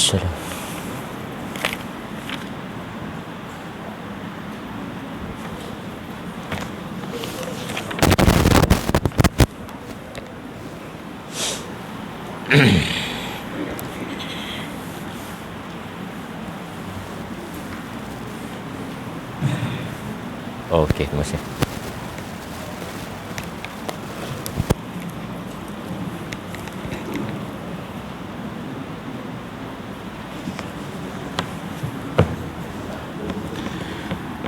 Waalaikumsalam. Okey, terima kasih.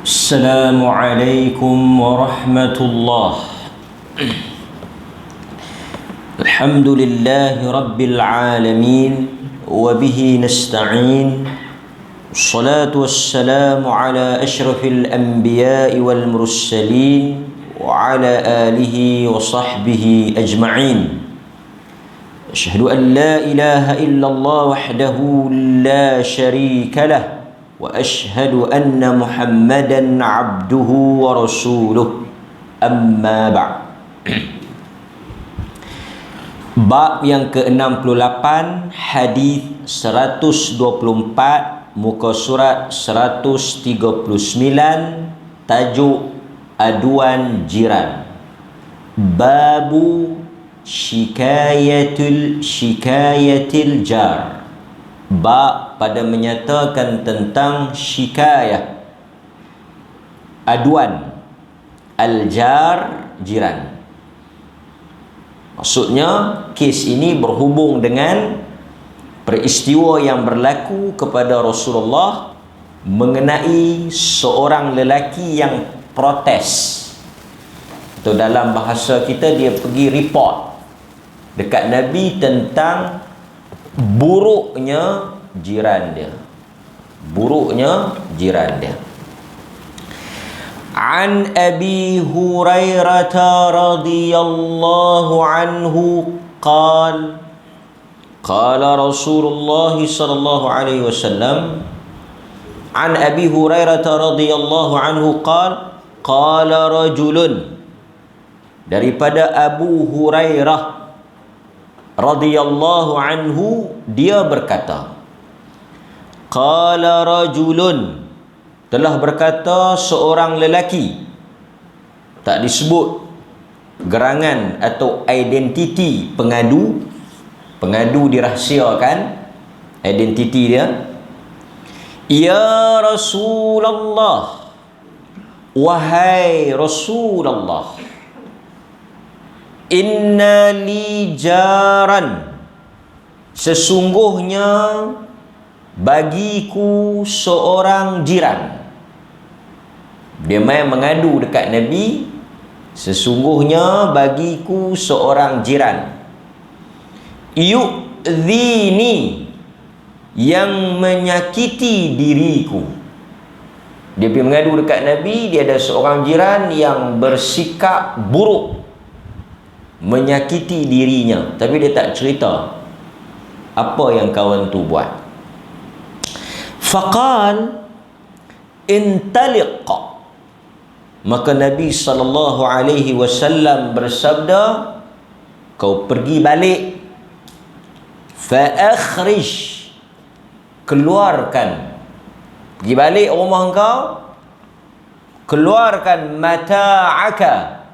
Assalamualaikum warahmatullahi. Alhamdulillahi rabbil alamin wa bihi nasta'in. Wassalatu wassalamu ala asyrafil anbiya'i wal mursalin wa ala alihi wa sahbihi ajma'in. Asyhadu an la ilaha illallah wahdahu la syarika lah wa asyhadu anna Muhammadan abduhu wa rasuluh. Amma ba'd. Bab yang ke-68, hadis 124, muka surat 139, tajuk aduan jiran. Babu shikayatil jar. Bab pada menyatakan tentang shikayah, aduan, al-jar, jiran. Maksudnya kes ini berhubung dengan peristiwa yang berlaku kepada Rasulullah mengenai seorang lelaki yang protes, atau dalam bahasa kita dia pergi report dekat Nabi tentang buruknya jiran dia. An Abi Hurairah radhiyallahu anhu qala qala Rasulullah sallallahu alaihi wasallam. An Abi Hurairah radhiyallahu anhu qala rajulun, daripada Abu Hurairah radhiyallahu anhu, dia berkata, qala rajulun, telah berkata seorang lelaki. Tak disebut gerangan atau identiti pengadu dirahsiakan identiti dia. Ya Rasulullah, wahai Rasulullah, inna li jaran, sesungguhnya bagiku seorang jiran. Dia main mengadu dekat Nabi, sesungguhnya bagiku seorang jiran. Yu'dhini, yang menyakiti diriku. Dia pergi mengadu dekat Nabi, dia ada seorang jiran yang bersikap buruk, menyakiti dirinya, tapi dia tak cerita apa yang kawan tu buat. Faqal intaliq, maka Nabi sallallahu alaihi wasallam bersabda, kau pergi balik. Fa akhrij, keluarkan, pergi balik rumah kau, keluarkan mata'aka,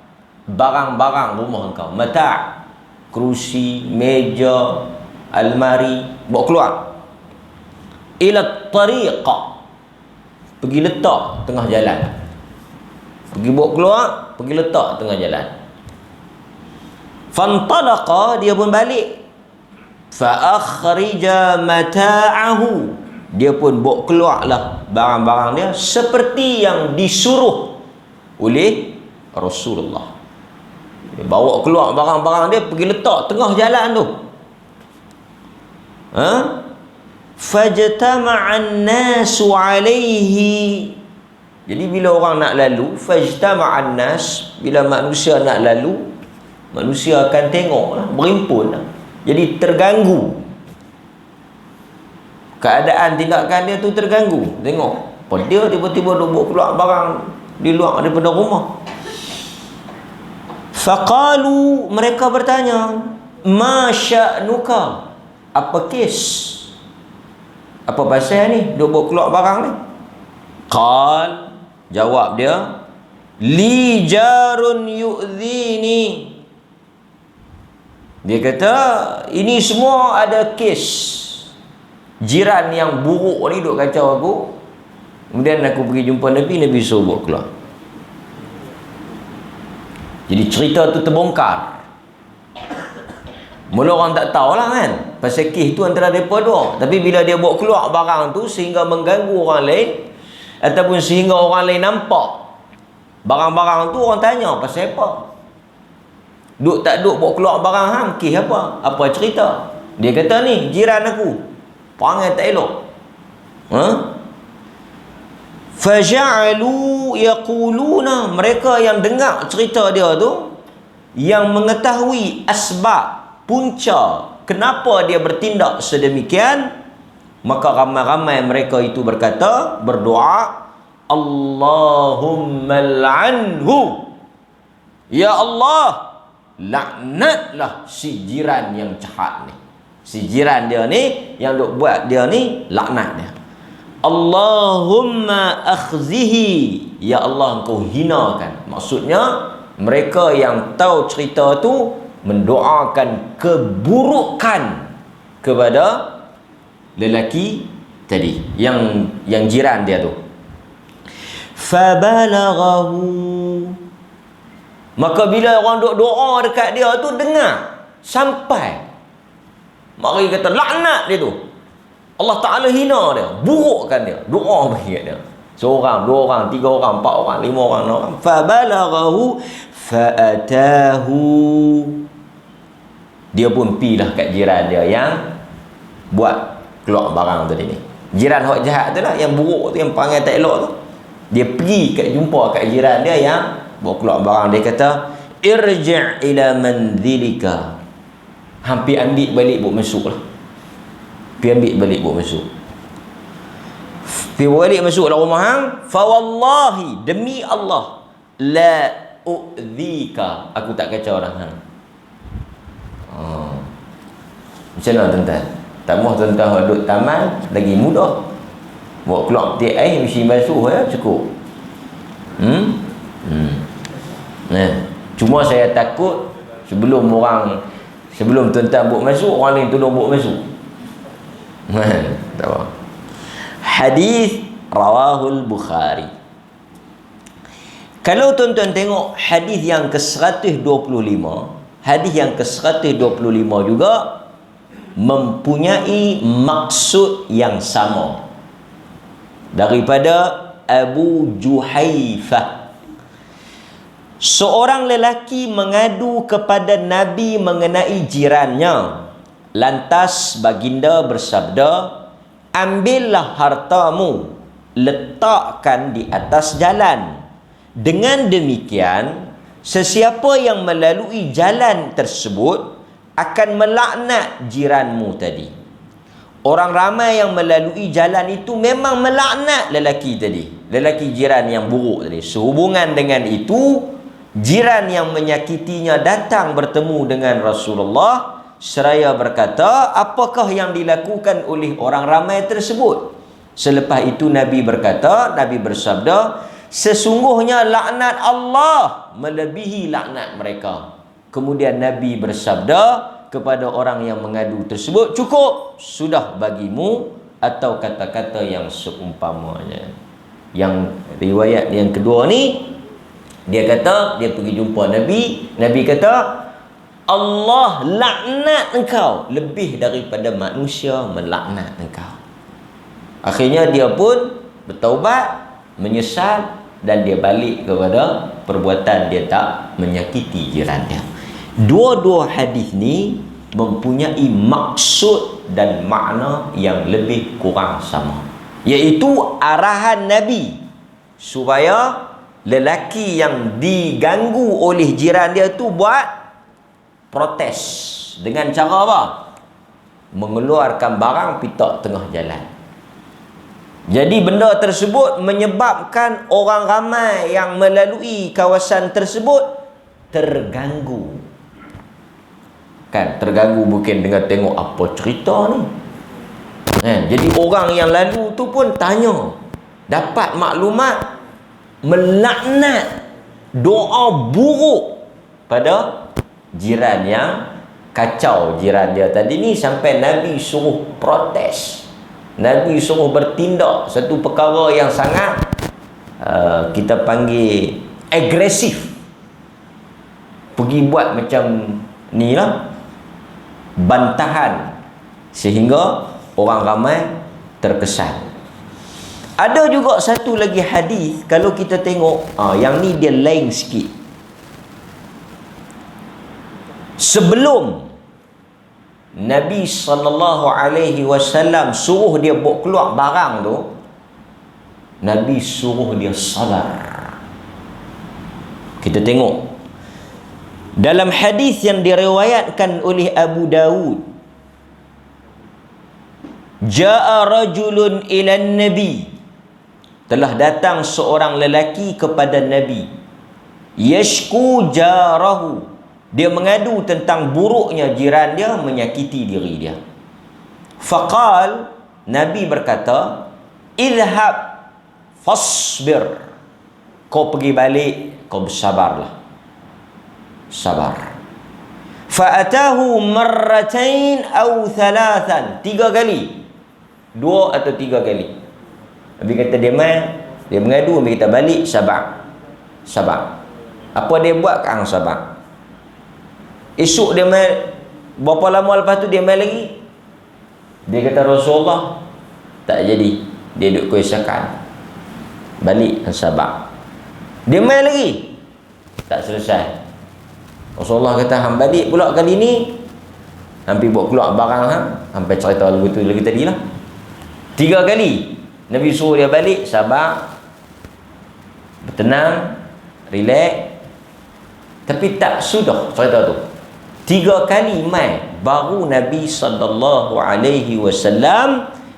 barang-barang rumah kau. Mata', kerusi, meja, almari, bawa keluar. Ila tariqa, pergi letak tengah jalan. Pergi bawa keluar, pergi letak tengah jalan. Fantalaqa, dia pun balik. Fa akhrija mata'ahu, dia pun bawa keluarlah barang-barang dia seperti yang disuruh oleh Rasulullah. Dia bawa keluar barang-barang dia, pergi letak tengah jalan tu. Fajtama'an nasu alaihi, jadi bila orang nak lalu, fajtama'an nas, bila manusia nak lalu, manusia akan tengoklah, berimpun lah. Jadi terganggu, keadaan tindakan dia tu terganggu. Tengok, apa dia tiba-tiba dia bawa keluar barang di luar daripada rumah. Faqalu, mereka bertanya, ma sya'nuka, apa kes? Apa pasal ni duk bawa keluar barang ni? Qal, jawab dia, li jarun yu'dhini. Dia kata, ini semua ada kes jiran yang buruk ni duk kacau aku. Kemudian aku pergi jumpa Nabi, Nabi suruh bawa keluar. Jadi cerita tu terbongkar. Mula orang tak tahulah kan, pasal kes tu antara mereka dua. Tapi bila dia bawa keluar barang tu sehingga mengganggu orang lain, ataupun sehingga orang lain nampak barang-barang tu, orang tanya pasal apa. Duk tak duk bawa keluar barang hang, kes apa? Apa cerita? Dia kata ni jiran aku perangai tak elok. Faja'alu yaquluna, mereka yang dengar cerita dia tu, yang mengetahui asbab, punca kenapa dia bertindak sedemikian, maka ramai-ramai mereka itu berkata, berdoa, Allahumma la'anhu, ya Allah, laknatlah si jiran yang jahat ni. Si jiran dia ni yang duk buat dia ni, laknat dia. Allahumma akhzihi, ya Allah engkau hinakan. Maksudnya mereka yang tahu cerita tu mendoakan keburukan kepada lelaki tadi yang jiran dia tu. Fabalaghahu, maka bila orang duk doa dekat dia tu dengar sampai, maka dia kata laknat dia tu, Allah Ta'ala hina dia, burukkan dia, doa bagi dia. Seorang, dua orang, tiga orang, empat orang, lima orang, enam orang. Fabalaghahu fa'atahu, dia pun pilah kat jiran dia yang buat keluar barang tadi ni. Jiran hak jahat tu lah, yang buruk tu, yang perangai tak elok tu. Dia pergi kat jumpa kat jiran dia yang bawa keluar barang. Dia kata, irji' ila manzilika, hampir ambil balik buat masuk lah. Pergi ambil balik buat masuk. Pergi balik masuk dalam rumah hang. Fa wallahi, demi Allah, la u'dhika, aku tak kacau orang hang. Macam mana tuan-tuan? Tak mahu tuan-tuan duduk taman lagi mudah, bawa keluar peti air, mesin basuh ya, cukup. Cuma saya takut sebelum tuan-tuan bawa masuk, orang lain tolong bawa masuk. Tak apa. Hadis rawahul Bukhari. Kalau tuan-tuan tengok hadis yang ke-125, hadis yang ke-125 juga mempunyai maksud yang sama daripada Abu Juhaifah. Seorang lelaki mengadu kepada Nabi mengenai jirannya. Lantas baginda bersabda, ambillah hartamu, letakkan di atas jalan. Dengan demikian, sesiapa yang melalui jalan tersebut akan melaknat jiranmu tadi. Orang ramai yang melalui jalan itu memang melaknat lelaki tadi, lelaki jiran yang buruk tadi. Sehubungan dengan itu, jiran yang menyakitinya datang bertemu dengan Rasulullah seraya berkata, apakah yang dilakukan oleh orang ramai tersebut? Selepas itu Nabi bersabda, sesungguhnya laknat Allah melebihi laknat mereka. Kemudian Nabi bersabda kepada orang yang mengadu tersebut, cukup sudah bagimu, atau kata-kata yang seumpamanya. Yang riwayat yang kedua ni, dia kata, dia pergi jumpa Nabi. Nabi kata, Allah laknat engkau lebih daripada manusia melaknat engkau. Akhirnya dia pun bertaubat, menyesal, dan dia balik kepada perbuatan dia tak menyakiti jiran dia. Dua-dua hadis ni mempunyai maksud dan makna yang lebih kurang sama, iaitu arahan Nabi supaya lelaki yang diganggu oleh jiran dia tu buat protes dengan cara apa? Mengeluarkan barang pitak tengah jalan. Jadi benda tersebut menyebabkan orang ramai yang melalui kawasan tersebut terganggu. Kan, terganggu mungkin dengan tengok apa cerita ni. Jadi orang yang lalu tu pun tanya, dapat maklumat, melaknat, doa buruk pada jiran yang kacau jiran dia tadi ni, sampai Nabi suruh protes, Nabi suruh bertindak satu perkara yang sangat kita panggil agresif, pergi buat macam ni lah, bantahan, sehingga orang ramai terkesan. Ada juga satu lagi hadis, kalau kita tengok yang ni dia lain sikit. Sebelum Nabi SAW suruh dia bawa keluar barang tu, Nabi suruh dia sabar. Kita tengok dalam hadis yang diriwayatkan oleh Abu Dawud, Ja'a rajulun ila Nabi, telah datang seorang lelaki kepada Nabi, yashku jarahu, dia mengadu tentang buruknya jiran dia menyakiti diri dia. Faqal, Nabi berkata, idhab fasbir, kau pergi balik, kau bersabarlah, sabar. Fa'atahu marratain aw thalathan, 3 kali, 2 atau 3 kali. Nabi kata dia mengadu, Nabi kata balik, sabar, sabar. Apa dia buat? Kang sabar. Esok dia main, berapa lama lepas tu dia main lagi, dia kata Rasulullah, tak jadi, dia duduk kuisakan, balik, sabar. Dia main lagi, tak selesai. Rasulullah kata, hang balik pula kali ni, hampir buat keluar barang hang, sampai cerita lagu tu lagi tadi lah. 3 kali Nabi suruh dia balik, sabar, bertenang, relax. Tapi tak sudah cerita tu, 3 kali mai, baru Nabi SAW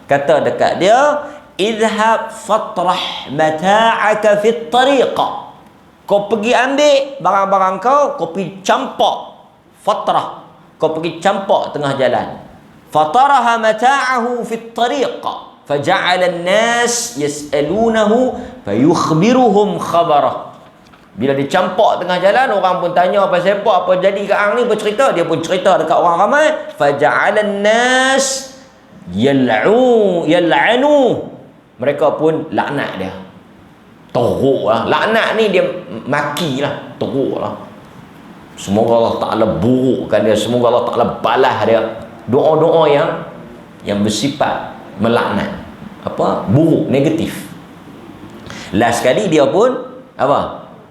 kata dekat dia, idhab fatrah mata'aka fit tariqa, kau pergi ambil barang-barang kau pergi campak. Fatrah, kau pergi campak tengah jalan. Fataraha mata'ahu fit tariqa, faja'ala an-nas yas'alunahu fayukhbiruhum khabarah. Bila dia campak tengah jalan, orang pun tanya pasal apa jadi kat hang ni, bercerita, dia pun cerita dekat orang ramai. Faja'ala an-nas yal'anu, mereka pun laknat dia, teruk lah. Laknat ni dia maki lah, teruk lah. Semoga Allah Ta'ala burukkan dia, semoga Allah Ta'ala balas dia. Doa-doa yang bersifat melaknat, buruk, negatif. Last sekali dia pun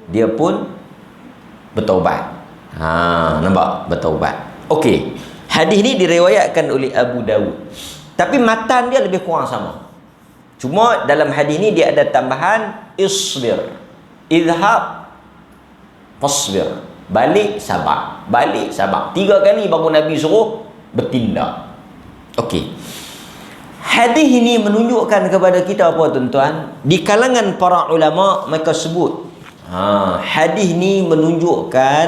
dia pun bertaubat. Nampak, bertaubat. Okey, hadis ni diriwayatkan oleh Abu Dawud, tapi matan dia lebih kurang sama. Cuma dalam hadis ni dia ada tambahan isbir, idhab fasbir, balik sabar, balik sabar. 3 kali baru Nabi suruh bertindak. Okey, hadis ini menunjukkan kepada kita apa tuan-tuan? Di kalangan para ulama mereka sebut, hadis ini menunjukkan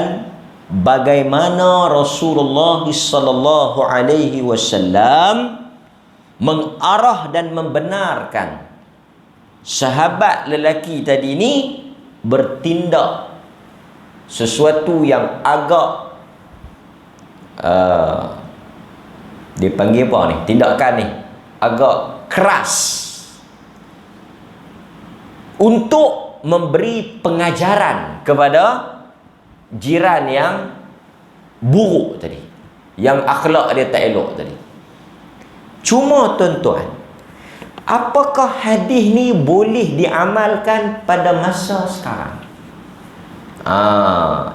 bagaimana Rasulullah sallallahu alaihi wasallam mengarah dan membenarkan sahabat lelaki tadi ni bertindak sesuatu yang agak dia panggil apa ni, tindakan ni agak keras, untuk memberi pengajaran kepada jiran yang buruk tadi, yang akhlak dia tak elok tadi. Cuma tuan-tuan, apakah hadis ni boleh diamalkan pada masa sekarang?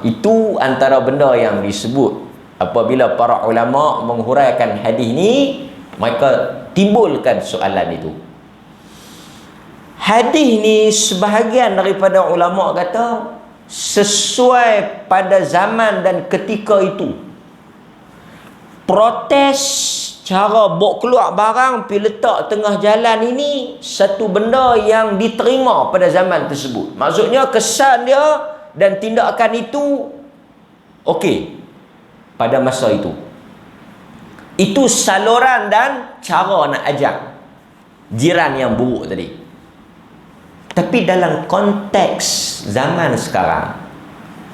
Itu antara benda yang disebut apabila para ulama menghuraikan hadis ni, mereka timbulkan soalan itu. Hadis ni sebahagian daripada ulama kata sesuai pada zaman dan ketika itu. Protes cara bawa keluar barang pergi letak tengah jalan ini satu benda yang diterima pada zaman tersebut. Maksudnya kesan dia dan tindakan itu okey pada masa itu. Itu saluran dan cara nak ajak jiran yang buruk tadi. Tapi dalam konteks zaman sekarang,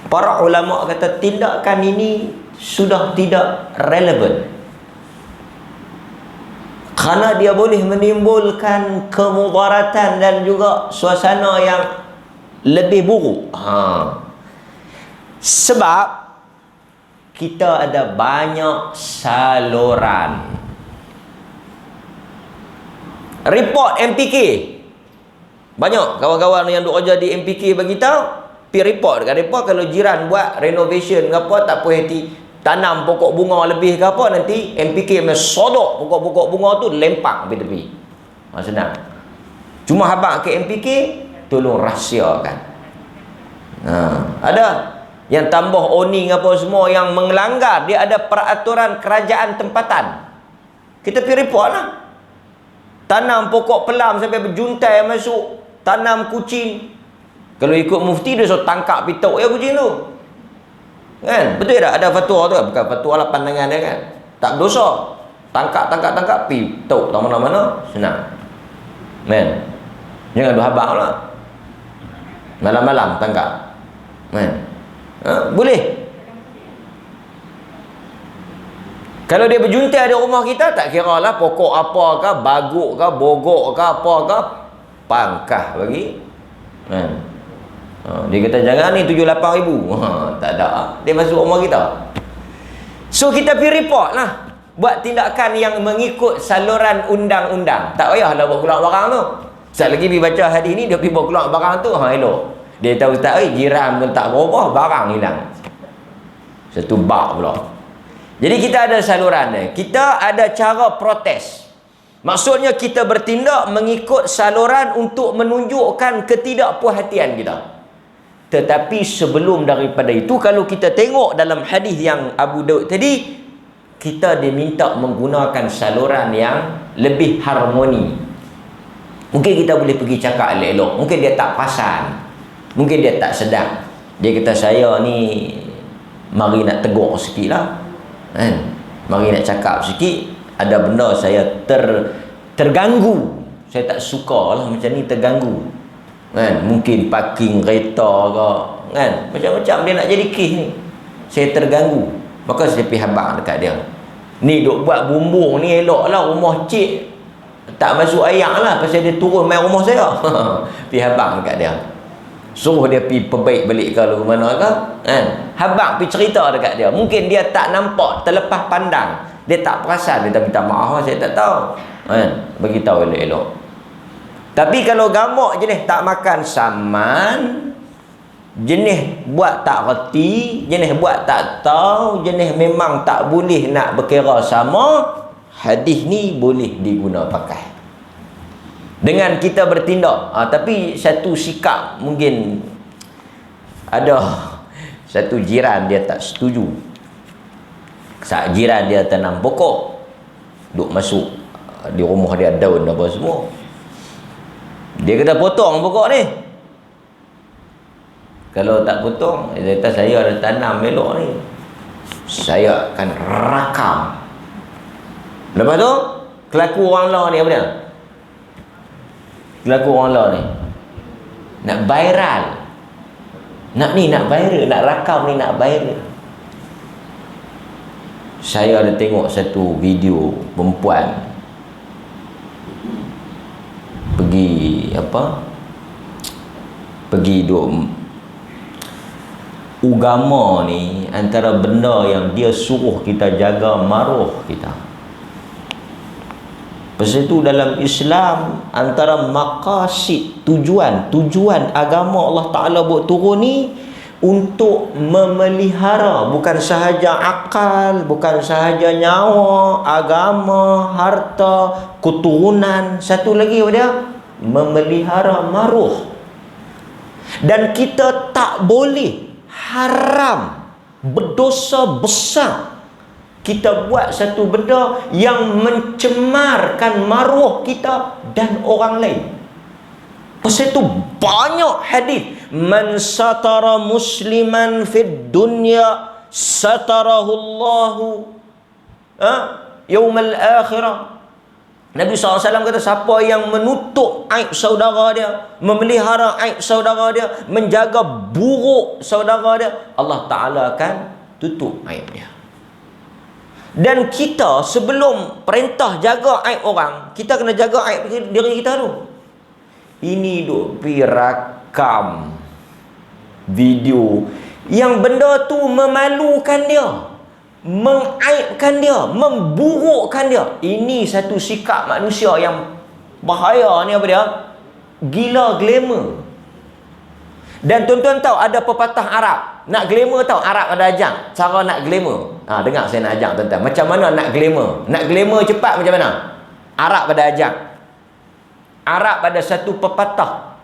para ulama kata tindakan ini sudah tidak relevan, kerana dia boleh menimbulkan kemudaratan dan juga suasana yang lebih buruk. Sebab kita ada banyak saluran. Report MPK. Banyak kawan-kawan yang duk kerja di MPK bagi tahu, pergi report dekat depa kalau jiran buat renovation ke apa, tak puas hati, tanam pokok bunga lebih ke apa, nanti MPK mesodok pokok-pokok bunga tu lempak tepi-tepi. Senang. Cuma habaq ke MPK, tolong rahsiakan. Ada yang tambah owning apa semua yang melanggar, dia ada peraturan kerajaan tempatan. Kita pergi report lah. Tanam pokok pelam sampai berjuntai masuk, tanam kucing. Kalau ikut mufti dia suruh tangkap pitok ya kucing tu. Kan? Betul tak? Ada fatwa tu kan? Bukan fatwa lah, pandangan dia kan. Tak berdosa. Tangkap, pitok tak mana-mana, senang. Kan? Jangan duk habaq lah. Malam-malam tangkap. Kan? Boleh. Kalau dia berjuntai di rumah kita, tak kira lah pokok apa ke, baguk ke, bogok ke, apa ke, pangkah bagi. Dia kata jangan ni 7-8 ribu. Tak ada. Dia masuk rumah kita. So kita pergi report lah. Buat tindakan yang mengikut saluran undang-undang. Tak payahlah bawa keluar barang tu. Sekali lagi pergi baca hadis ni, dia pergi bawa keluar barang tu, elok. Dia tahu ustaz, jiran pun tak berubah, barang hilang. Satu bak pula. Jadi kita ada saluran dia. Kita ada cara protes. Maksudnya kita bertindak mengikut saluran untuk menunjukkan ketidakpuashatian kita. Tetapi sebelum daripada itu, kalau kita tengok dalam hadis yang Abu Daud tadi, kita diminta menggunakan saluran yang lebih harmoni. Mungkin kita boleh pergi cakap elok-elok. Mungkin dia tak perasan. Mungkin dia tak sedar. Dia kata saya ni mari nak tegur sikit lah. Mari nak cakap sikit. Ada benda saya terganggu. Saya tak suka lah macam ni, terganggu. Mungkin parking kereta ke. Macam-macam dia nak jadi kes ni. Saya terganggu. Maka saya pergi habaq dekat dia. Ni duk buat bumbung ni elok lah. Rumah cik tak masuk air lah. Pasal dia turun main rumah saya. Pergi habaq dekat dia. Suruh dia pergi perbaik balik ke mana ke. Habaq pergi cerita dekat dia. Mungkin dia tak nampak, terlepas pandang. Dia tak perasan. Dia tak minta maaf, saya tak tahu. Bagi tahu elok-elok. Tapi kalau gamuk jenis tak makan saman, jenis buat tak reti, jenis buat tak tahu, jenis memang tak boleh nak berkira sama, hadis ni boleh diguna pakai. Dengan kita bertindak. Tapi satu sikap, mungkin ada satu jiran dia tak setuju. Saat jiran dia tanam pokok, duk masuk di rumah dia daun apa semua, dia kata potong pokok ni. Kalau tak potong, dia kata saya ada tanam elok ni, saya akan rakam. Lepas tu kelaku orang lain ni apa dia? Kelaku orang lain ni nak viral. Nak viral, nak rakam ni nak viral. Saya ada tengok satu video perempuan pergi duk agama ni, antara benda yang dia suruh kita jaga maruah kita. Pasal itu dalam Islam, antara maqasid, tujuan agama Allah Ta'ala buat turun ni untuk memelihara bukan sahaja akal, bukan sahaja nyawa, agama, harta, keturunan. Satu lagi apa dia? Memelihara maruah. Dan kita tak boleh, haram, berdosa besar kita buat satu benda yang mencemarkan maruah kita dan orang lain. Pasal itu banyak hadis, man satara musliman fid dunya satarahu Allahu Yaumul akhirah. Nabi SAW kata, siapa yang menutup aib saudara dia, memelihara aib saudara dia, menjaga buruk saudara dia, Allah Ta'ala akan tutup aib dia. Dan kita sebelum perintah jaga aib orang, kita kena jaga aib diri kita dulu. Ini duk pergi rakam video yang benda tu memalukan dia, mengaibkan dia, memburukkan dia. Ini satu sikap manusia yang bahaya ni, apa dia? Gila glamour. Dan tuan-tuan tahu ada pepatah Arab, nak glamour tahu Arab ada ajak cara nak glamour. Dengar saya nak ajak tuan-tuan. Macam mana nak glamour? Nak glamour cepat macam mana? Arab ada ajak. Arab ada satu pepatah.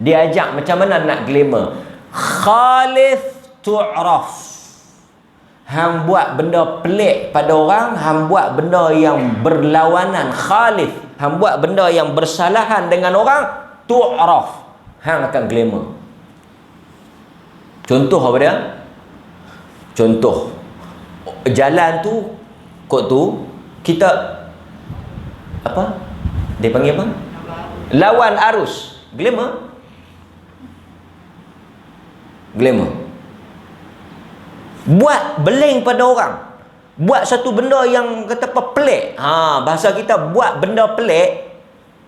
Dia ajak macam mana nak glamour. Khalif tu'raf. Hang buat benda pelik pada orang, hang buat benda yang berlawanan, khalif, hang buat benda yang bersalahan dengan orang, tu'raf, hang akan glamour. Contoh apa dia? Contoh jalan tu, kot tu kita apa? Dia panggil apa? Lawan arus. Glamour. Glamour. Buat beling pada orang, buat satu benda yang kata apa, pelik. Bahasa kita buat benda pelik,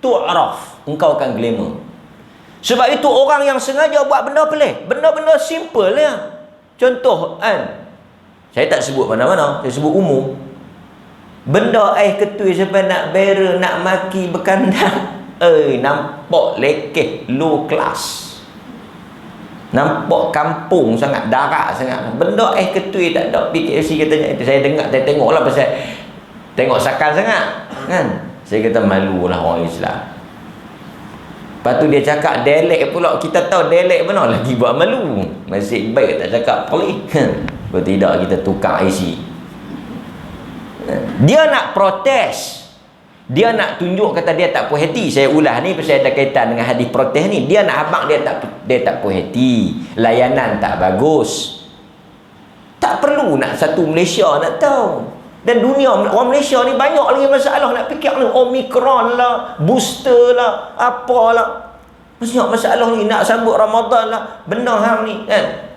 tu'raf, engkau akan glamour. Sebab itu orang yang sengaja buat benda pelik, benda-benda simple ya. Contoh kan, saya tak sebut mana-mana, saya sebut umum. Benda air ketui sampai nak berer, nak maki berkandang, nampak lekeh, low class, nampak kampung sangat, darat sangat. Benda ketui tak ada PKC katanya. Itu saya dengar, saya tengok lah, pasal tengok sakal sangat kan. Saya kata malu lah orang Islam. Lepas tu dia cakap dialek pula. Kita tahu dialek mana lagi buat malu. Masih baik tak cakap pelik. Kalau tidak kita tukar IC. Dia nak protes, dia nak tunjuk kata dia tak puas hati. Saya ulah ni pasal ada kaitan dengan hadis protes ni. Dia nak habaq dia tak puas hati, layanan tak bagus. Tak perlu nak satu Malaysia nak tahu. Dan dunia, orang Malaysia ni banyak lagi masalah nak fikir ni. Omicron lah, booster lah, apalah. Banyak masalah ni, nak sambut Ramadan lah, benda hang ni kan.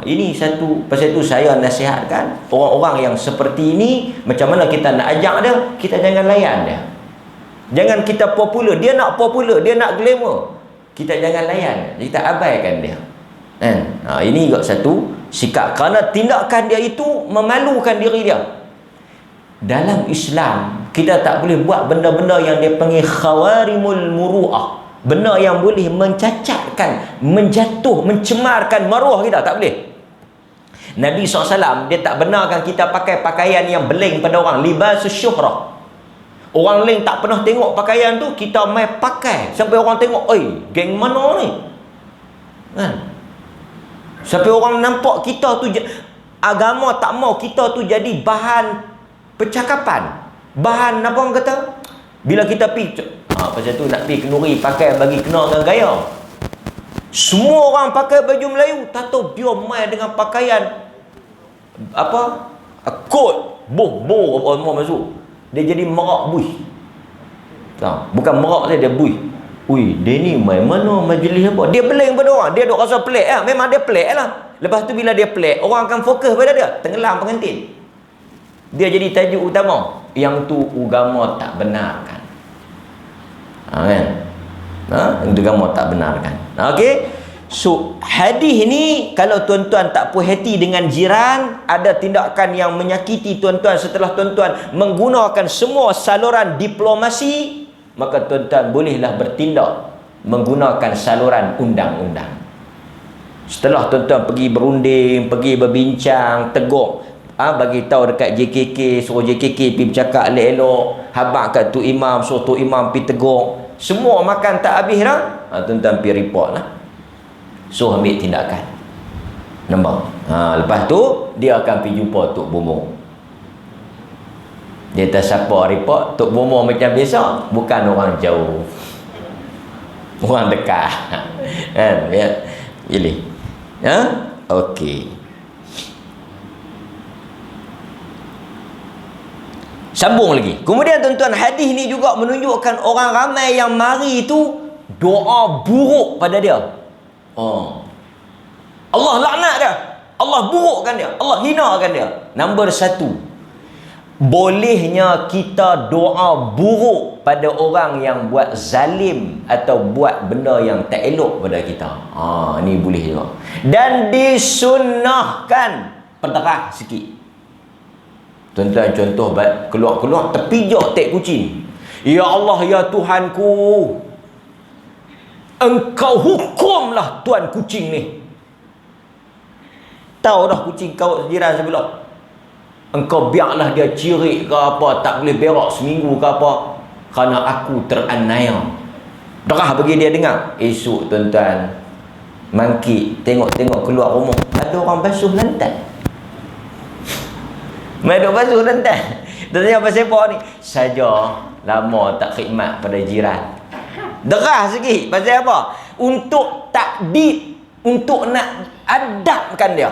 Ini satu, pasal itu saya nasihatkan orang-orang yang seperti ini, macam mana kita nak ajak dia, kita jangan layan dia. Jangan kita popular, dia nak popular, dia nak glamour, kita jangan layan, kita abaikan dia kan. Ini juga satu sikap, kerana tindakan dia itu memalukan diri dia. Dalam Islam kita tak boleh buat benda-benda yang dia panggil khawarimul muru'ah, benda yang boleh mencacatkan, menjatuh, mencemarkan maruah kita, tak boleh. Nabi SAW dia tak benarkan kita pakai pakaian yang beling pada orang, libasus syuhrah. Orang lain tak pernah tengok pakaian tu, kita mai pakai sampai orang tengok, oi, geng mana ni kan? Sampai orang nampak kita tu, agama tak mau kita tu jadi bahan percakapan, bahan apa orang kata, bila kita pergi pasal tu nak pergi kenduri pakai bagi kena dengan gaya. Semua orang pakai baju Melayu, tak tahu dia mai dengan pakaian apa, kot boh apa masuk, dia jadi merak buih. Bukan merak saja, dia buih. Ui, dia ni mai mana majlis apa, dia beling pada orang, dia duk rasa pelik lah. Memang dia pelik lah. Lepas tu bila dia pelik, orang akan fokus pada dia, tenggelam pengantin. Dia jadi tajuk utama. Yang tu agama tak benarkan. Kan? Yang tu agama tak benarkan. Okey. So, hadis ni kalau tuan-tuan tak puas hati dengan jiran, ada tindakan yang menyakiti tuan-tuan setelah tuan-tuan menggunakan semua saluran diplomasi, maka tuan-tuan bolehlah bertindak menggunakan saluran undang-undang. Setelah tuan-tuan pergi berunding, pergi berbincang, tegur, bagi tahu dekat JKK, suruh JKK pergi bercakap elok-elok, habaq kat tu imam, suruh tu imam pergi tegur, semua makan tak habis dah, tuan-tuan pergi report lah, so ambil tindakan. Nampak? Lepas tu dia akan pergi jumpa Tok Bomo. Dia tak siapa report, Tok Bomo macam biasa, bukan orang jauh, orang dekat kan, ya. Pilih. Okey. Sambung lagi. Kemudian tuan-tuan, hadis ni juga menunjukkan orang ramai yang mari itu doa buruk pada dia. Allah laknat dia, Allah burukkan dia, Allah hinakan dia. Nombor satu, bolehnya kita doa buruk pada orang yang buat zalim atau buat benda yang tak elok pada kita. Ni boleh juga. Dan disunnahkan penterah sikit. Tuan-tuan, contoh keluar-keluar terpijak tek kucing. Ya Allah, ya Tuhanku, Engkau hukumlah tuan kucing ni. Tahu dah kucing kau jiran sebelah, engkau biarlah dia cirik ke apa, tak boleh berak seminggu ke apa, kerana aku teraniaya. Derah bagi dia dengar. Esok tuan-tuan, mangkit tengok-tengok keluar rumah, ada orang basuh lantai. Mereka basuh lantai. Tanya pasal apa ni? Saja lama tak khidmat pada jiran. Derah sikit. Pasal apa? Untuk takdib, untuk nak adabkan dia.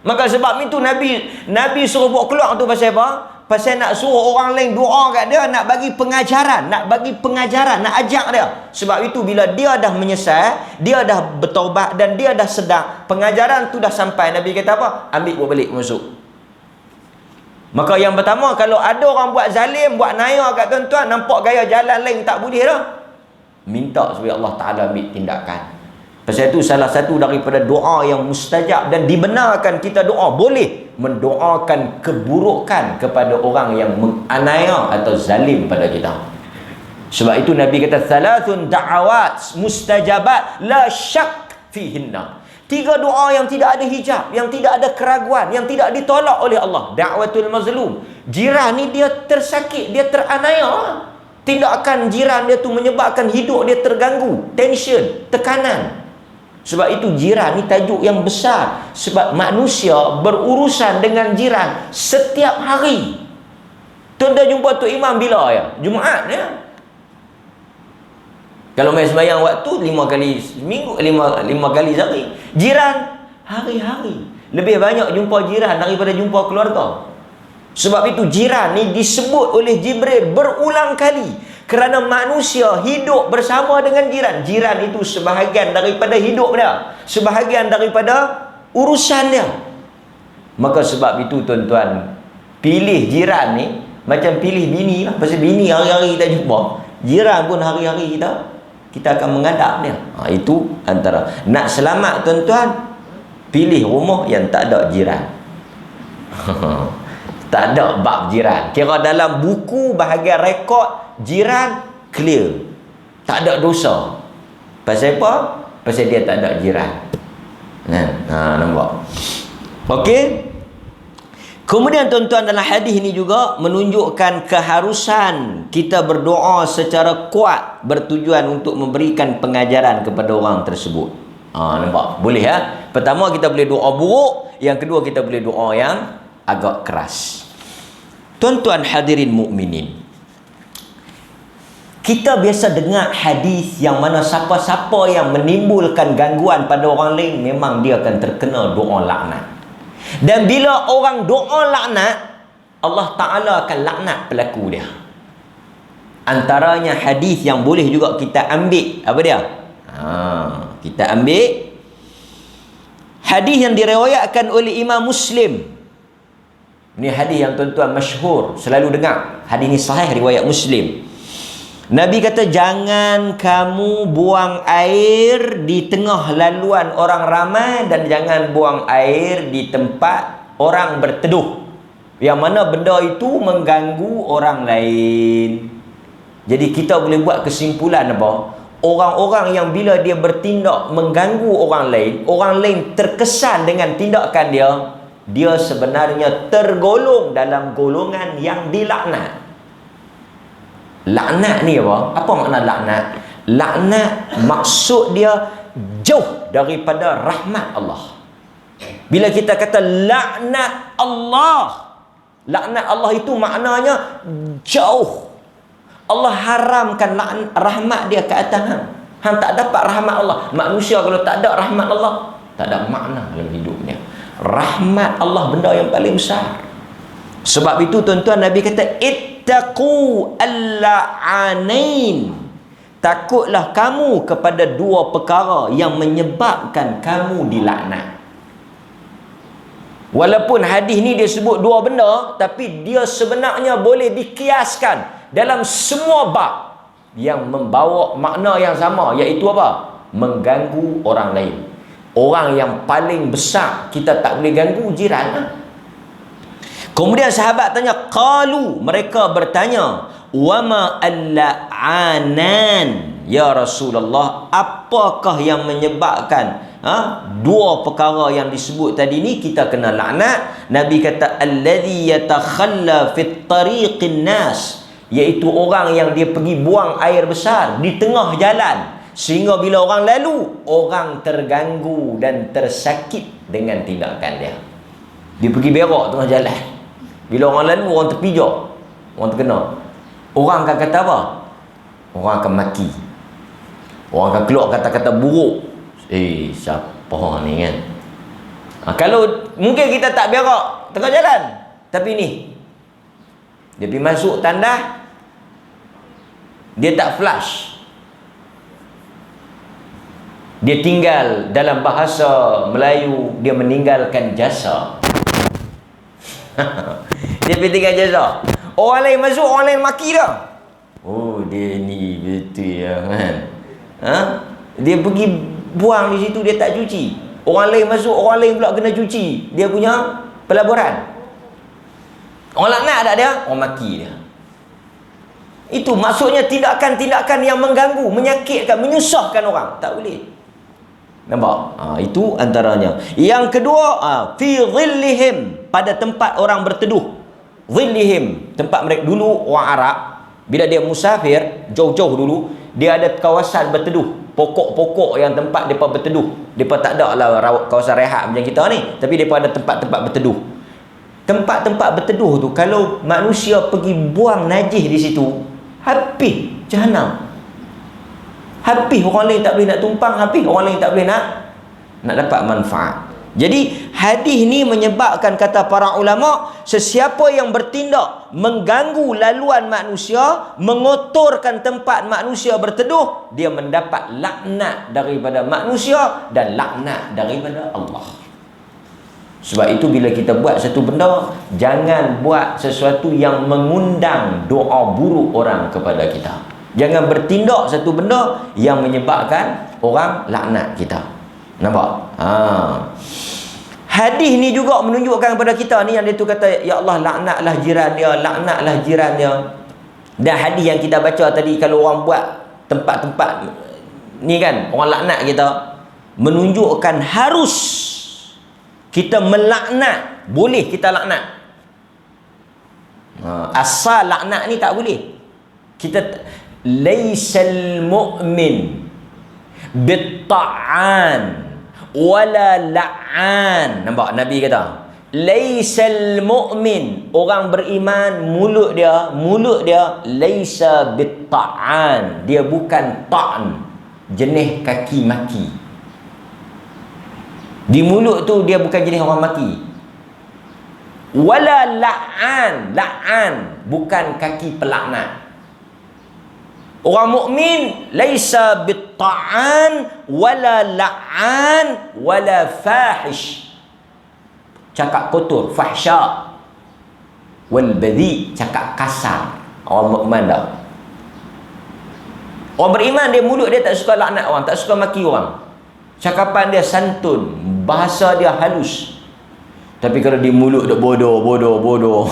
Maka sebab itu Nabi suruh buat keluar tu pasal apa? Pasal nak suruh orang lain doa kat dia, nak bagi pengajaran, nak ajak dia. Sebab itu bila dia dah menyesal, dia dah bertaubat dan dia dah sedar, pengajaran tu dah sampai, Nabi kata apa? Ambil buat balik masuk. Maka yang pertama, kalau ada orang buat zalim, buat naya kat tuan-tuan, nampak gaya jalan lain tak boleh dah, minta supaya Allah Ta'ala ambil tindakan. Pasal itu salah satu daripada doa yang mustajab dan dibenarkan kita doa, boleh mendoakan keburukan kepada orang yang menganiaya atau zalim pada kita. Sebab itu Nabi kata, thalathun da'awat mustajabat la syak fihinna. 3 doa yang tidak ada hijab, yang tidak ada keraguan, yang tidak ditolak oleh Allah. Da'watul mazlum. Jiran ni dia tersakit, dia teraniaya. Tindakan jiran dia tu menyebabkan hidup dia terganggu, tension, tekanan. Sebab itu jiran ni tajuk yang besar. Sebab manusia berurusan dengan jiran setiap hari. Tuan-tuan jumpa Tok Imam bila ya? Jumaat ya? Kalau main sembahyang waktu 5 kali seminggu, 5 kali sehari. Jiran hari-hari. Lebih banyak jumpa jiran daripada jumpa keluarga. Sebab itu jiran ni disebut oleh Jibril berulang kali. Kerana manusia hidup bersama dengan jiran. Jiran itu sebahagian daripada hidup dia, sebahagian daripada urusan dia. Maka sebab itu tuan-tuan, pilih jiran ni macam pilih bini lah. Pasal bini hari-hari kita jumpa, jiran pun hari-hari kita akan mengadap dia. Itu antara. Nak selamat tuan-tuan, pilih rumah yang tak ada jiran. Tak ada bab jiran. Kira dalam buku bahagian rekod, jiran clear, tak ada dosa. Pasal apa? Pasal dia tak ada jiran. Nampak? Okey. Kemudian tuan-tuan, dalam hadis ini juga menunjukkan keharusan kita berdoa secara kuat bertujuan untuk memberikan pengajaran kepada orang tersebut. Nampak? Boleh ya? Pertama kita boleh doa buruk, yang kedua kita boleh doa yang agak keras. Tuan-tuan hadirin mukminin, kita biasa dengar hadis yang mana siapa-siapa yang menimbulkan gangguan pada orang lain, memang dia akan terkena doa laknat. Dan bila orang doa laknat, Allah Ta'ala akan laknat pelaku dia. Antaranya hadis yang boleh juga kita ambil, apa dia? Kita ambil hadis yang diriwayatkan oleh Imam Muslim. Ini hadis yang tuan-tuan masyhur, selalu dengar. Hadis ini sahih, riwayat Muslim. Nabi kata, jangan kamu buang air di tengah laluan orang ramai, dan jangan buang air di tempat orang berteduh, yang mana benda itu mengganggu orang lain. Jadi kita boleh buat kesimpulan apa? Orang-orang yang bila dia bertindak mengganggu orang lain terkesan dengan tindakan dia, dia sebenarnya tergolong dalam golongan yang dilaknat. Laknat ni apa? Apa makna laknat? Laknat maksud dia jauh daripada rahmat Allah. Bila kita kata laknat Allah, laknat Allah itu maknanya jauh. Allah haramkan rahmat dia ke atas hang. Hang tak dapat rahmat Allah. Manusia kalau tak ada rahmat Allah, tak ada makna dalam hidupnya. Rahmat Allah benda yang paling besar. Sebab itu tuan-tuan, Nabi kata ittaqu al-la'anain, takutlah kamu kepada dua perkara yang menyebabkan kamu dilaknat. Walaupun hadis ni dia sebut dua benda, tapi dia sebenarnya boleh dikiaskan dalam semua bab yang membawa makna yang sama, iaitu apa? Mengganggu orang lain. Orang yang paling besar kita tak boleh ganggu, jiran lah. Kemudian sahabat tanya, qalu, mereka bertanya, wama al-la'anan ya Rasulullah, apakah yang menyebabkan dua perkara yang disebut tadi ni kita kena laknat? Nabi kata alladhi yatakhalla fit tariqin nas, iaitu orang yang dia pergi buang air besar di tengah jalan, sehingga bila orang lalu, orang terganggu dan tersakit dengan tindakan dia. Dia pergi berak tengah jalan, bila orang lalu, orang terpijak, orang terkena. Orang akan kata apa? Orang akan maki, orang akan keluar kata-kata buruk. Siapa ni kan? Kalau mungkin kita tak berak tengah jalan, tapi ni dia pergi masuk tandas, dia tak flush, dia tinggal, dalam bahasa Melayu dia meninggalkan jasa. Dia pergi tinggal jasa. Orang lain masuk, orang lain maki dah. Oh, dia ni betul ya kan. Dia pergi buang di situ, dia tak cuci. Orang lain masuk, orang lain pula kena cuci dia punya pelaburan. Orang laknat tak dia? Orang maki dia. Itu maksudnya tindakan-tindakan yang mengganggu, menyakitkan, menyusahkan orang. Tak boleh. Nampak? Itu antaranya. Yang kedua, fi dhillihim, pada tempat orang berteduh. Dhillihim, tempat mereka. Dulu orang Arab, bila dia musafir jauh-jauh dulu, dia ada kawasan berteduh, pokok-pokok yang tempat mereka berteduh. Mereka tak ada lah kawasan rehat macam kita ni, tapi mereka ada tempat-tempat berteduh. Tempat-tempat berteduh tu, kalau manusia pergi buang najis di situ, habis jahanam. Habis orang lain tak boleh nak tumpang, habis orang lain tak boleh nak dapat manfaat. Jadi hadis ni menyebabkan, kata para ulama, sesiapa yang bertindak mengganggu laluan manusia, mengotorkan tempat manusia berteduh, dia mendapat laknat daripada manusia dan laknat daripada Allah. Sebab itu bila kita buat satu benda, jangan buat sesuatu yang mengundang doa buruk orang kepada kita. Jangan bertindak satu benda yang menyebabkan orang laknat kita. Nampak? Hadis ni juga menunjukkan kepada kita ni, yang dia tu kata, ya Allah, laknatlah jiran dia, laknatlah jiran dia. Dan hadis yang kita baca tadi, kalau orang buat tempat-tempat ni kan, orang laknat kita, menunjukkan harus kita melaknat. Boleh kita laknat. Asal laknat ni tak boleh. Kita laisal mu'min bitta'an wala la'an. Nampak Nabi kata laisal mu'min, orang beriman, mulut dia laisa bitta'an, dia bukan ta'n, jenis kaki maki. Di mulut tu dia bukan jenis orang maki. Wala la'an bukan kaki pelaknat. Orang mukmin laisa bitta'an wala la'an wala fahish, cakap kotor, fahsya, wal badhi, cakap kasar. Orang mukmin dah. Orang beriman, dia mulut dia tak suka laknat orang, tak suka maki orang. Cakapan dia santun, bahasa dia halus. Tapi kalau di mulut dia bodoh,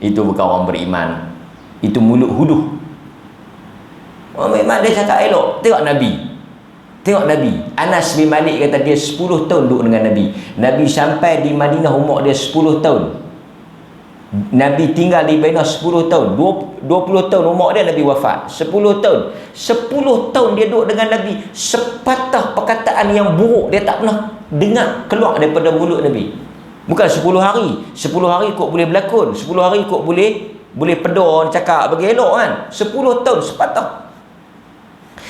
itu bukan orang beriman. Itu mulut huduh. Orang beriman dia cakap elok. Tengok Nabi. Anas bin Malik kata dia 10 tahun duduk dengan Nabi. Nabi sampai di Madinah umur dia 10 tahun. Nabi tinggal di Madinah 10 tahun. 20 tahun umur dia, Nabi wafat. 10 tahun. 10 tahun dia duduk dengan Nabi. Sepatah perkataan yang buruk dia tak pernah dengar keluar daripada mulut Nabi. Bukan 10 hari. 10 hari kot boleh berlakon. 10 hari kot boleh pedor cakap bagi elok kan. 10 tahun sepatah.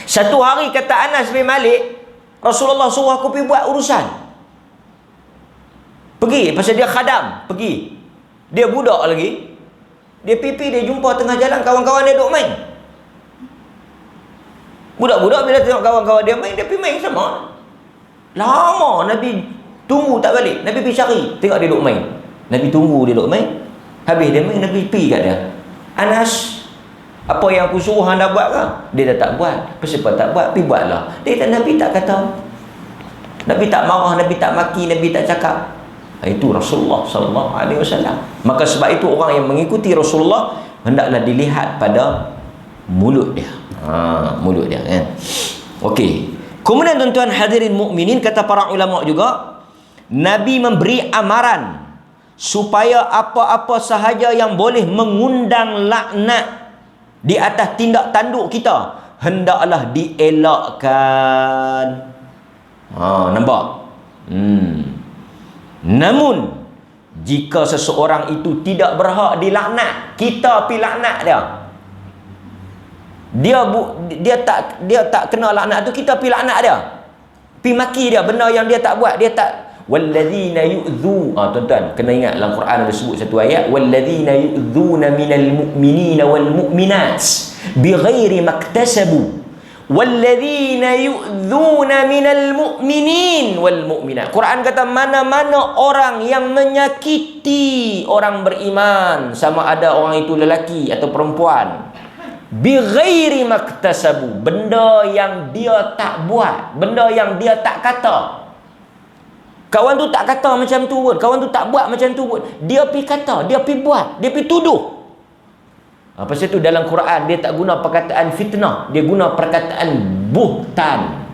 Satu hari kata Anas bin Malik, Rasulullah suruh aku pergi buat urusan. Pergi, pasal dia khadam, pergi. Dia budak lagi. Dia pipi, dia jumpa tengah jalan kawan-kawan dia duk main. Budak-budak bila tengok kawan-kawan dia main, dia pergi main sama. Lama Nabi tunggu tak balik. Nabi pergi cari, tengok dia duk main. Nabi tunggu dia duk main. Habis dia main, Nabi pergi kat dia. Anas, apa yang aku suruh anda buat ke? Dia dah tak buat. Kenapa tak buat? Pergi buatlah. Dia kata, Nabi tak kata. Nabi tak marah, Nabi tak maki, Nabi tak cakap. Itu Rasulullah sallallahu alaihi wasallam. Maka sebab itu orang yang mengikuti Rasulullah hendaklah dilihat pada mulut dia. Mulut dia kan. Okey. Kemudian tuan-tuan hadirin mukminin, kata para ulama juga, Nabi memberi amaran supaya apa-apa sahaja yang boleh mengundang laknat di atas tindak tanduk kita hendaklah dielakkan. Nampak? Namun jika seseorang itu tidak berhak dilaknat, kita pi laknat dia. Dia tak kena laknat tu, kita pi laknat dia. Pi maki dia benda yang dia tak buat, dia tak. Walladzina yu'dzu. Tuan-tuan kena ingat dalam Quran ada sebut satu ayat, walladzina yu'dzuna minal mu'minina wal mu'minat bighairi maktasabu. Walladzina yu'dzuna minal mu'minin wal mu'minat. Quran kata mana-mana orang yang menyakiti orang beriman, sama ada orang itu lelaki atau perempuan, bighairi maktasabu, benda yang dia tak buat, benda yang dia tak kata. Kawan tu tak kata macam tu pun, kawan tu tak buat macam tu pun, dia pi kata, dia pi buat, dia pi tuduh. Pasal tu dalam Quran dia tak guna perkataan fitnah, dia guna perkataan buhtan.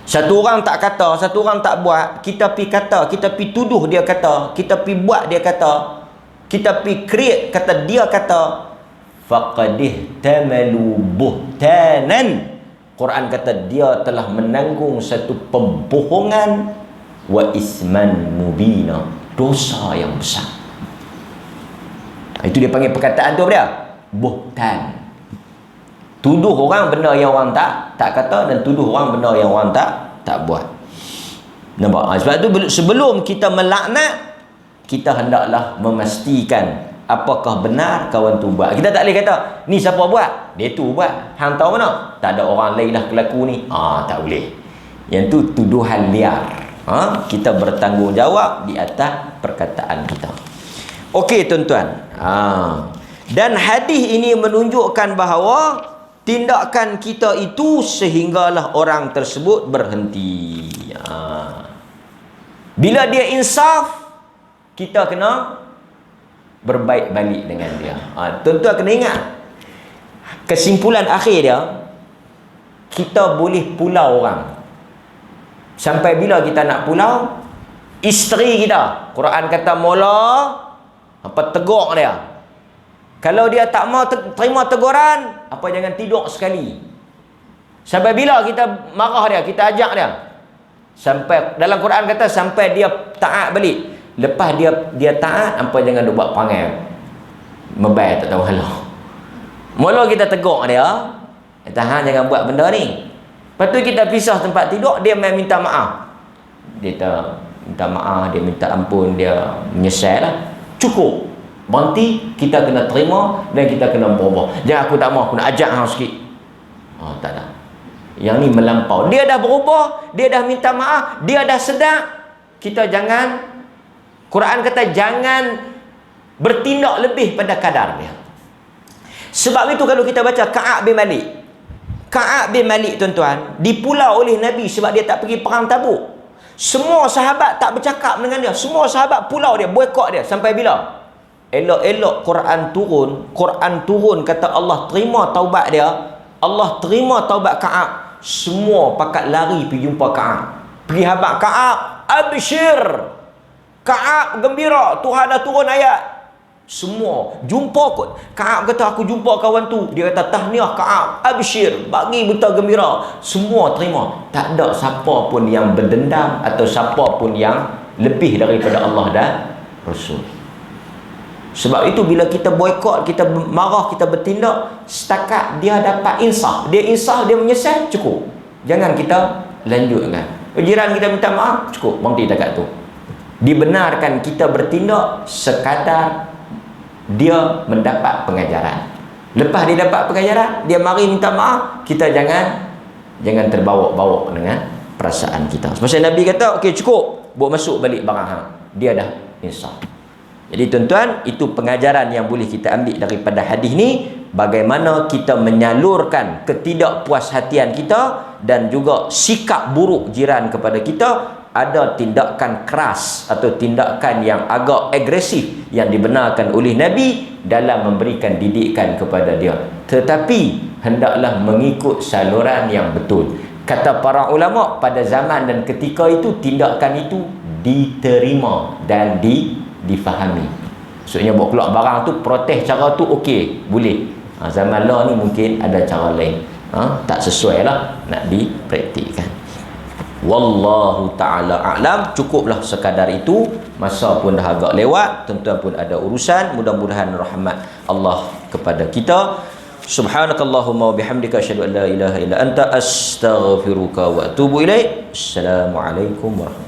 Satu orang tak kata, satu orang tak buat, kita pi kata, kita pi tuduh dia kata, kita pi buat dia kata, kita pi create kata dia kata, faqadih tamalu buhtanan. Quran kata dia telah menanggung satu pembohongan wa isman mubina, dosa yang besar. Itu dia panggil perkataan tu apa dia? Buhtan. Tuduh orang benda yang orang tak kata, dan tuduh orang benda yang orang tak buat. Nampak? Sebab tu sebelum kita melaknat, kita hendaklah memastikan apakah benar kawan tu buat. Kita tak boleh kata, ni siapa buat? Dia tu buat. Hang tahu mana? Tak ada orang lain lah kelaku ni. Tak boleh. Yang tu tuduhan liar. Kita bertanggungjawab di atas perkataan kita. Okey tuan-tuan. Dan hadis ini menunjukkan bahawa tindakan kita itu sehinggalah orang tersebut berhenti. Bila dia insaf, kita kena berbaik balik dengan dia. Tuan-tuan kena ingat, kesimpulan akhir dia, kita boleh pulau orang. Sampai bila kita nak pulau? Isteri kita, Quran kata mula tegur dia. Kalau dia tak mau terima teguran, jangan tidur sekali. Sampai bila kita marah dia, kita ajak dia, sampai dalam Quran kata sampai dia taat balik. Lepas dia taat, jangan dia buat perangai mebay tak tahu halau. Mula kita tegur dia, tahan jangan buat benda ni. Lepas tu kita pisah tempat tidur, dia main minta maaf. Dia minta maaf, dia minta ampun, dia menyesal lah. Cukup. Berhenti, kita kena terima dan kita kena berubah. Jangan aku tak mau, aku nak ajak hang sikit. Tak ada. Yang ni melampau. Dia dah berubah, dia dah minta maaf, dia dah sedar. Kita jangan, Quran kata jangan bertindak lebih pada kadar dia. Sebab itu kalau kita baca Ka'ab bin Malik. Ka'ab bin Malik tuan-tuan, dipulau oleh Nabi sebab dia tak pergi perang Tabuk. Semua sahabat tak bercakap dengan dia. Semua sahabat pulau dia, boikot dia. Sampai bila? Elok-elok Quran turun kata Allah terima taubat dia. Allah terima taubat Ka'ab. Semua pakat lari pergi jumpa Ka'ab. Pergi habaq Ka'ab, absyir. Ka'ab gembira, Tuhan dah turun ayat. Semua jumpa Ka'ab kata aku jumpa kawan tu. Dia kata tahniah Ka'ab, absyir, bagi berita gembira. Semua terima. Tak ada siapa pun yang berdendam atau siapa pun yang lebih daripada Allah dan Rasul. Sebab itu bila kita boikot, kita marah, kita bertindak, setakat dia dapat insaf, dia insaf, dia menyesal, cukup. Jangan kita lanjutkan. Jiran kita minta maaf, cukup, berhenti dekat tu. Dibenarkan kita bertindak sekadar dia mendapat pengajaran. Lepas dia dapat pengajaran, dia mari minta maaf, kita jangan terbawa-bawa dengan perasaan kita. Sebab Nabi kata, okey cukup, bawa masuk balik barang hang. Dia dah insaf. Jadi tuan-tuan, itu pengajaran yang boleh kita ambil daripada hadis ni, bagaimana kita menyalurkan ketidakpuashatian kita dan juga sikap buruk jiran kepada kita. Ada tindakan keras atau tindakan yang agak agresif yang dibenarkan oleh Nabi dalam memberikan didikan kepada dia, tetapi hendaklah mengikut saluran yang betul. Kata para ulama, pada zaman dan ketika itu tindakan itu diterima dan difahami. Maksudnya bawa keluar barang tu, protes cara tu okey, boleh. Zaman lah ni mungkin ada cara lain, tak sesuai lah, nak dipraktikkan. Wallahu ta'ala a'lam. Cukuplah sekadar itu. Masa pun dah agak lewat, tuan-tuan pun ada urusan. Mudah-mudahan rahmat Allah kepada kita. Subhanakallahumma wa bihamdika asyhadu an la ilaha illa anta astaghfiruka wa atubu ilaik. Assalamualaikum warahmatullahi wabarakatuh.